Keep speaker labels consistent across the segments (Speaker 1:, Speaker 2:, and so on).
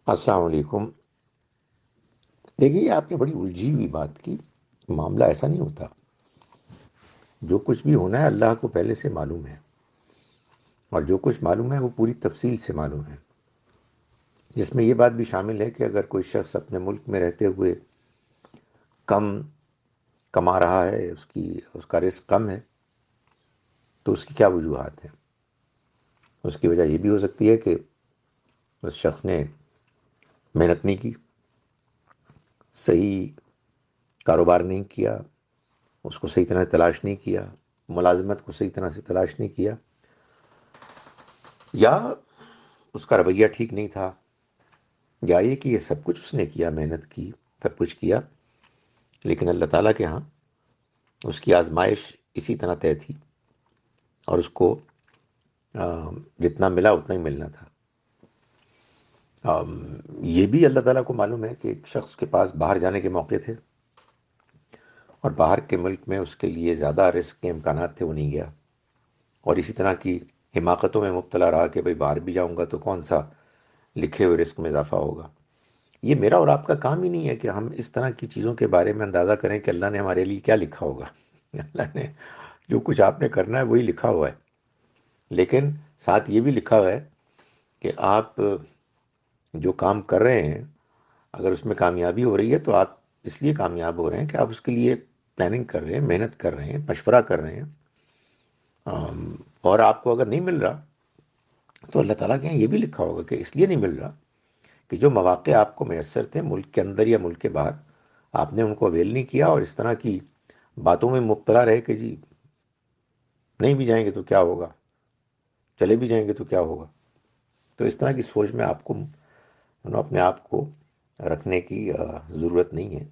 Speaker 1: السلام علیکم۔ دیکھیے، آپ نے بڑی الجھی ہوئی بات کی۔ معاملہ ایسا نہیں ہوتا۔ جو کچھ بھی ہونا ہے اللہ کو پہلے سے معلوم ہے، اور جو کچھ معلوم ہے وہ پوری تفصیل سے معلوم ہے، جس میں یہ بات بھی شامل ہے کہ اگر کوئی شخص اپنے ملک میں رہتے ہوئے کم کما رہا ہے، اس کا رزق کم ہے، تو اس کی کیا وجوہات ہیں؟ اس کی وجہ یہ بھی ہو سکتی ہے کہ اس شخص نے محنت نہیں کی، صحیح کاروبار نہیں کیا، اس کو صحیح طرح سے تلاش نہیں کیا، ملازمت کو صحیح طرح سے تلاش نہیں کیا، یا اس کا رویہ ٹھیک نہیں تھا، یا یہ کہ یہ سب کچھ اس نے کیا، محنت کی، سب کچھ کیا، لیکن اللہ تعالیٰ کے ہاں اس کی آزمائش اسی طرح طے تھی، اور اس کو جتنا ملا اتنا ہی ملنا تھا۔ یہ بھی اللہ تعالیٰ کو معلوم ہے کہ ایک شخص کے پاس باہر جانے کے موقع تھے، اور باہر کے ملک میں اس کے لیے زیادہ رزق کے امکانات تھے، وہ نہیں گیا، اور اسی طرح کی حماقتوں میں مبتلا رہا کہ بھئی باہر بھی جاؤں گا تو کون سا لکھے ہوئے رزق میں اضافہ ہوگا۔ یہ میرا اور آپ کا کام ہی نہیں ہے کہ ہم اس طرح کی چیزوں کے بارے میں اندازہ کریں کہ اللہ نے ہمارے لیے کیا لکھا ہوگا۔ اللہ نے جو کچھ آپ نے کرنا ہے وہی لکھا ہوا ہے، لیکن ساتھ یہ بھی لکھا ہوا ہے کہ آپ جو کام کر رہے ہیں، اگر اس میں کامیابی ہو رہی ہے تو آپ اس لیے کامیاب ہو رہے ہیں کہ آپ اس کے لیے پلاننگ کر رہے ہیں، محنت کر رہے ہیں، مشورہ کر رہے ہیں، اور آپ کو اگر نہیں مل رہا تو اللہ تعالیٰ کے یہاں یہ بھی لکھا ہوگا کہ اس لیے نہیں مل رہا کہ جو مواقع آپ کو میسر تھے ملک کے اندر یا ملک کے باہر، آپ نے ان کو اویل نہیں کیا، اور اس طرح کی باتوں میں مبتلا رہے کہ جی نہیں بھی جائیں گے تو کیا ہوگا، چلے بھی جائیں گے تو کیا ہوگا۔ تو اس طرح کی سوچ میں آپ کو اپنے آپ کو رکھنے کی ضرورت نہیں ہے۔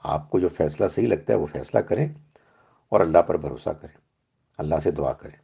Speaker 1: آپ کو جو فیصلہ صحیح لگتا ہے وہ فیصلہ کریں، اور اللہ پر بھروسہ کریں، اللہ سے دعا کریں۔